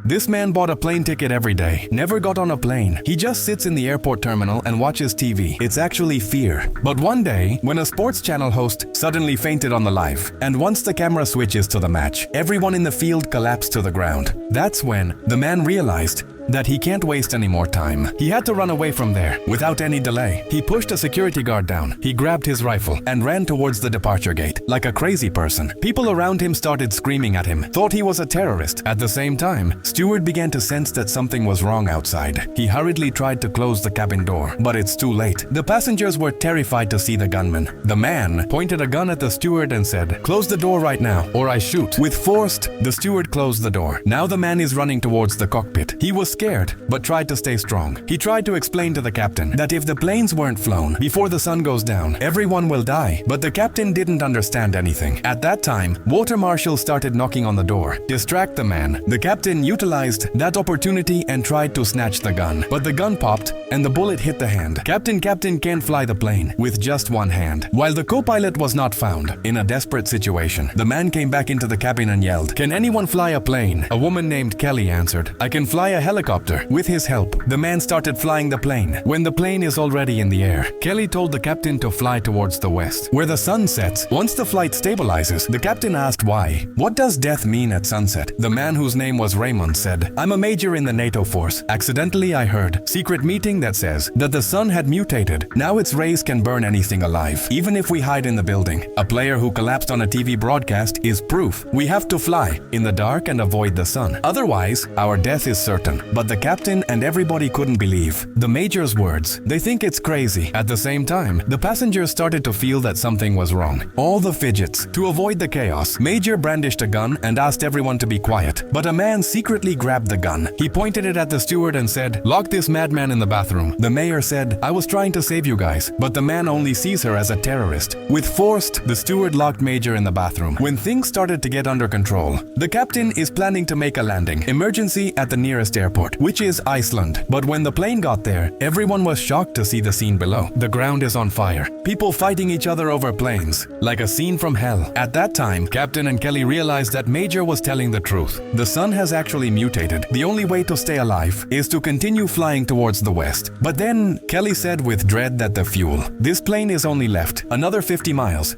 This man bought a plane ticket every day, never got on a plane. He just sits in the airport terminal and watches TV. It's actually fear. But one day, when a sports channel host suddenly fainted on the live, and once the camera switches to the match, everyone in the field collapsed to the ground. That's when the man realized that he can't waste any more time. He had to run away from there without any delay. He pushed a security guard down. He grabbed his rifle and ran towards the departure gate like a crazy person. People around him started screaming at him, thought he was a terrorist. At the same time, Stewart began to sense that something was wrong outside. He hurriedly tried to close the cabin door, but it's too late. The passengers were terrified to see the gunman. The man pointed a gun at the steward and said, "Close the door right now, or I shoot." With force, the steward closed the door. Now the man is running towards the cockpit. He was scared, but tried to stay strong. He tried to explain to the captain that if the planes weren't flown before the sun goes down, everyone will die. But the captain didn't understand anything. At that time, water marshals started knocking on the door. Distract the man. The captain utilized that opportunity and tried to snatch the gun. But the gun popped and the bullet hit the hand. Captain can't fly the plane with just one hand. While the co-pilot was not found, in a desperate situation, the man came back into the cabin and yelled, "Can anyone fly a plane?" A woman named Kelly answered, "I can fly a helicopter." With his help, the man started flying the plane. When the plane is already in the air, Kelly told the captain to fly towards the west, where the sun sets. Once the flight stabilizes, the captain asked why. "What does death mean at sunset?" The man, whose name was Raymond, said, "I'm a major in the NATO force. Accidentally, I heard secret meeting that says that the sun had mutated. Now its rays can burn anything alive, even if we hide in the building. A player who collapsed on a TV broadcast is proof. We have to fly in the dark and avoid the sun. Otherwise, our death is certain." But the captain and everybody couldn't believe the major's words. They think it's crazy. At the same time, the passengers started to feel that something was wrong. All the fidgets. To avoid the chaos, Major brandished a gun and asked everyone to be quiet. But a man secretly grabbed the gun. He pointed it at the steward and said, "Lock this madman in the bathroom." The mayor said, "I was trying to save you guys." But the man only sees her as a terrorist. With force, the steward locked Major in the bathroom. When things started to get under control, the captain is planning to make a landing. Emergency at the nearest airport, which is Iceland. But when the plane got there, everyone was shocked to see the scene below. The ground is on fire. People fighting each other over planes, like a scene from hell. At that time, Captain and Kelly realized that Major was telling the truth. The sun has actually mutated. The only way to stay alive is to continue flying towards the west. But then, Kelly said with dread that the fuel. This plane is only left another 50 miles.